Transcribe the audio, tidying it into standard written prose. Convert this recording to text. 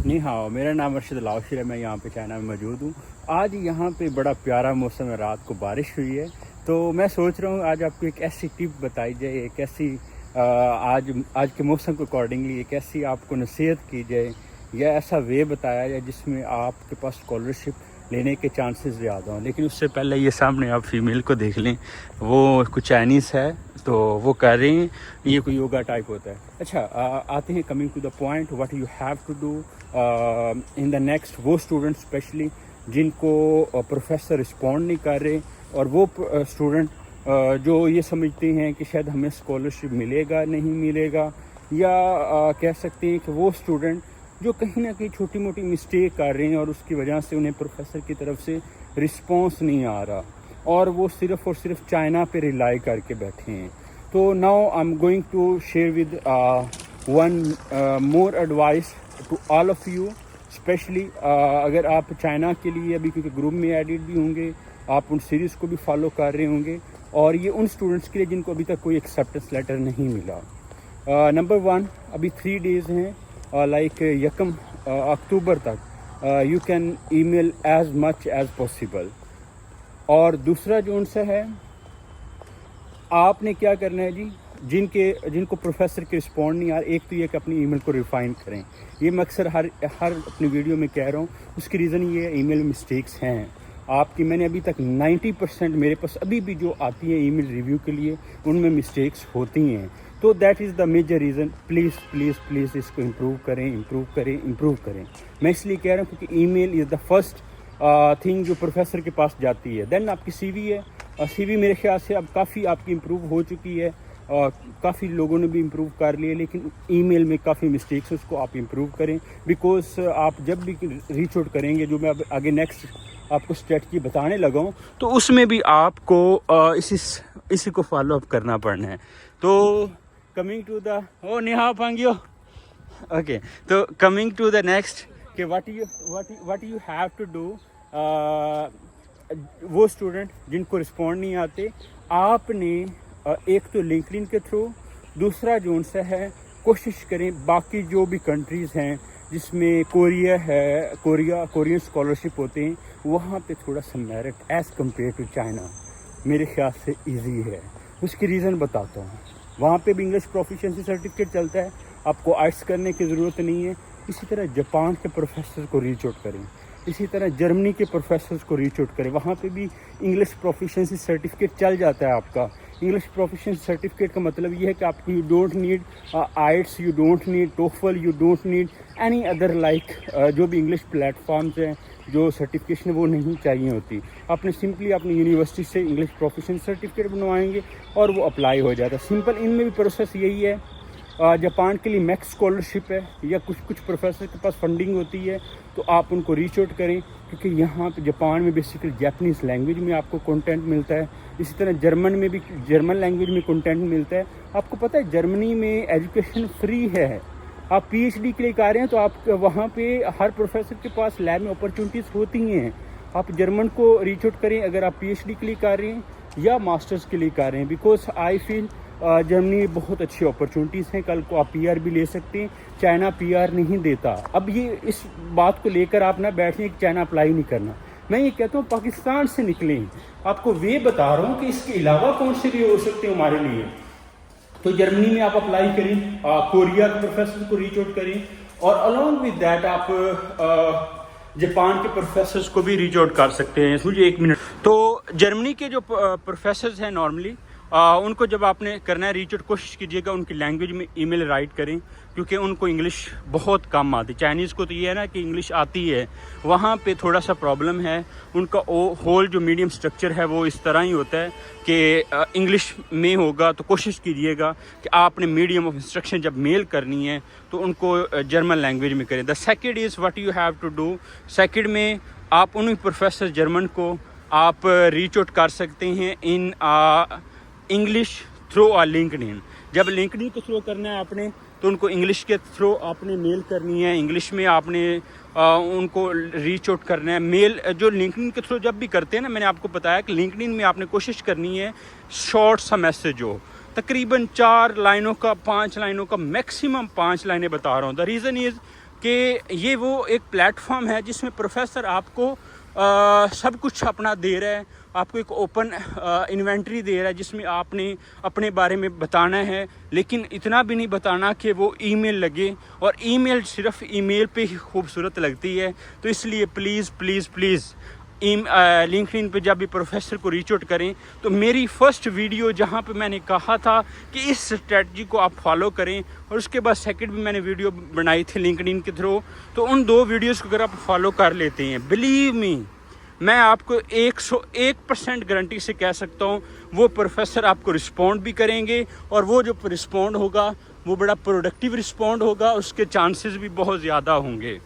नहीं हाँ, मेरा नाम अर्शद लाउशर है, मैं यहाँ पे चाइना में मौजूद हूँ। आज यहाँ पे बड़ा प्यारा मौसम है, रात को बारिश हुई है, तो मैं सोच रहा हूँ आज आपको एक ऐसी टिप बताई जाए, एक ऐसी आज के मौसम के अकॉर्डिंगली एक ऐसी आपको नसीहत की जाए या ऐसा वे बताया जाए जिसमें आपके पास स्कॉलरशिप लेने के चांसेस ज़्यादा हों। लेकिन उससे पहले ये सामने आप फीमेल को देख लें, वो कुछ चाइनीज़ है तो वो कर रही हैं, ये कोई योगा टाइप होता है। अच्छा, आते हैं coming to the point, what you have to do in the next. वो स्टूडेंट स्पेशली जिनको प्रोफेसर रिस्पॉन्ड नहीं कर रहे, और वो स्टूडेंट जो ये समझते हैं कि शायद हमें स्कॉलरशिप मिलेगा नहीं मिलेगा, या कह सकते हैं कि वो स्टूडेंट जो कहीं ना कहीं छोटी मोटी मिस्टेक कर रहे हैं और उसकी वजह से उन्हें प्रोफेसर की तरफ से रिस्पॉन्स नहीं आ रहा और वो सिर्फ़ और सिर्फ चाइना पे रिलाई करके बैठे हैं। तो now I am going to share with one more advice to all of you, specially अगर आप चाइना के लिए अभी, क्योंकि ग्रुप में एडिट भी होंगे, आप उन सीरीज़ को भी फॉलो कर रहे होंगे, और ये उन स्टूडेंट्स के लिए जिनको अभी तक कोई एक्सेप्टेंस लेटर नहीं मिला। नंबर 1, अभी 3 डेज़ हैं, लाइक यकम अक्टूबर तक you can email as much as possible. और दूसरा जो उनसे है, आपने क्या करना है जी, जिनको प्रोफेसर के रिस्पॉन्ड नहीं आ रहा, एक तो ये कि अपनी ईमेल को रिफाइन करें। ये मैं अक्सर हर अपनी वीडियो में कह रहा हूँ, उसकी रीज़न ये है ईमेल में मिस्टेक्स हैं आपकी। मैंने अभी तक 90% मेरे पास अभी भी जो आती है ईमेल रिव्यू के लिए, उनमें मिस्टेक्स होती हैं। तो that is the major reason. Please please please इसको इम्प्रूव करें। मैं इसलिए कह रहा हूँ क्योंकि email is the first thing जो प्रोफेसर के पास जाती है। देन आपकी सीवी है, और सीवी मेरे ख्याल से अब काफ़ी आपकी इम्प्रूव हो चुकी है, और काफ़ी लोगों ने भी इम्प्रूव कर लिया, लेकिन ईमेल में काफ़ी मिस्टेक्स, उसको आप इम्प्रूव करें। बिकॉज आप जब भी रीच आउट करेंगे, जो मैं अब आगे नेक्स्ट आपको स्ट्रेटजी बताने लगा हूँ, तो उसमें भी आपको इसी को फॉलो अप करना पड़ना है। तो कमिंग टू द नेहा पांगियो, ओके, तो कमिंग टू द नेक्स्ट कि what you have to do. वो स्टूडेंट जिनको रिस्पॉन्ड नहीं आते, आपने एक तो लिंक्डइन के थ्रू, दूसरा जो उनसे है, कोशिश करें बाकी जो भी कंट्रीज़ हैं जिसमें कोरिया है, कोरियन स्कॉलरशिप होते हैं, वहाँ पे थोड़ा सा merit as compare to China मेरे ख्याल से इजी है। उसकी रीज़न बताता हूँ। वहाँ पे भी इंग्लिश प्रोफिशिएंसी सर्टिफिकेट चलता है, आपको आइट्स करने की ज़रूरत नहीं है। इसी तरह जापान के प्रोफेसर को रीच आउट करें, इसी तरह जर्मनी के प्रोफेसर्स को रीच आउट करें, वहाँ पे भी इंग्लिश प्रोफिशिएंसी सर्टिफिकेट चल जाता है आपका। इंग्लिश प्रोफिशिएंसी सर्टिफिकेट का मतलब ये है कि आपको you don't need आइट्स, you don't need TOEFL, you don't need any other like जो भी इंग्लिश प्लेटफॉर्म्स हैं, जो सर्टिफिकेशन वो नहीं चाहिए होती। आपने सिंपली अपनी यूनिवर्सिटी से इंग्लिश प्रोफिशिएंसी सर्टिफिकेट बनवाएंगे और वो अप्लाई हो जाता है। सिंपल इनमें भी प्रोसेस यही है। जापान के लिए मैक्स स्कॉलरशिप है, या कुछ प्रोफेसर के पास फंडिंग होती है, तो आप उनको रीच आउट करें, क्योंकि यहाँ पे जापान में बेसिकली जापानीज़ लैंग्वेज में आपको कंटेंट मिलता है। इसी तरह जर्मन में भी जर्मन लैंग्वेज में कंटेंट मिलता है। आपको पता है जर्मनी में एजुकेशन फ्री है। आप पीएचडी के लिए कर रहे हैं तो आप वहाँ पे हर प्रोफेसर के पास लैब में अपॉर्चुनिटीज़ होती हैं। आप जर्मन को रीच आउट करें अगर आप पीएचडी के लिए कर रहे हैं या मास्टर्स के लिए कर रहे हैं, बिकॉज आई फील जर्मनी बहुत अच्छी अपॉर्चुनिटीज़ हैं। कल को आप पीआर भी ले सकते हैं, चाइना पीआर नहीं देता। अब ये इस बात को लेकर आप ना बैठें कि चाइना अप्लाई नहीं करना। मैं ये कहता हूँ पाकिस्तान से निकलें। आपको वे बता रहा हूँ कि इसके अलावा कौन से भी हो सकते हैं हमारे लिए। तो जर्मनी में आप अप्लाई करें, कोरिया के प्रोफेसर को रीच आउट करें, और अलॉन्ग विद दैट आप जापान के प्रोफेसर्स को भी रीच आउट कर सकते हैं। मुझे 1 मिनट। तो जर्मनी के जो प्रोफेसर्स हैं नॉर्मली उनको जब आपने करना है रीच आउट, कोशिश कीजिएगा उनकी लैंग्वेज में ईमेल राइट करें, क्योंकि उनको इंग्लिश बहुत कम आती। चाइनीज़ को तो ये है ना कि इंग्लिश आती है, वहाँ पे थोड़ा सा प्रॉब्लम है। उनका होल जो मीडियम स्ट्रक्चर है वो इस तरह ही होता है कि इंग्लिश में होगा, तो कोशिश कीजिएगा कि आपने मीडियम ऑफ इंस्ट्रक्शन जब मेल करनी है तो उनको जर्मन लैंग्वेज में करें। The second is what you have to do. Second में आप उन प्रोफेसर जर्मन को आप रीच आउट कर सकते हैं इन इंग्लिश थ्रू और लिंक्डइन। जब लिंक्डइन के थ्रू करना है आपने, तो उनको इंग्लिश के थ्रू आपने मेल करनी है, इंग्लिश में आपने उनको रीच आउट करना है। मेल जो लिंक्डइन के थ्रू जब भी करते हैं ना, मैंने आपको बताया कि लिंक्डइन में आपने कोशिश करनी है शॉर्ट सा मैसेज हो, तकरीबन 4 लाइनों का, 5 लाइनों का, मैक्सिमम 5 लाइनें बता रहा हूँ। द रीज़न इज़ کہ یہ وہ ایک پلیٹ فارم ہے جس میں پروفیسر آپ کو سب کچھ اپنا دے رہا ہے، آپ کو ایک اوپن انوینٹری دے رہا ہے جس میں آپ نے اپنے بارے میں بتانا ہے، لیکن اتنا بھی نہیں بتانا کہ وہ ای میل لگے، اور ای میل صرف ای میل پہ ہی خوبصورت لگتی ہے۔ تو اس لیے پلیز پلیز پلیز لنکڈ ان پہ جب بھی پروفیسر کو ریچ آؤٹ کریں تو میری فرسٹ ویڈیو جہاں پہ میں نے کہا تھا کہ اس اسٹریٹجی کو آپ فالو کریں، اور اس کے بعد سیکنڈ بھی میں نے ویڈیو بنائی تھی لنکڈ ان کے تھرو، تو ان 2 ویڈیوز کو اگر آپ فالو کر لیتے ہیں، بلیو می میں آپ کو 101% گارنٹی سے کہہ سکتا ہوں وہ پروفیسر آپ کو رسپونڈ بھی کریں گے، اور وہ جو رسپونڈ ہوگا وہ بڑا پروڈکٹیو رسپونڈ ہوگا، اس کے چانسز بھی بہت زیادہ ہوں گے۔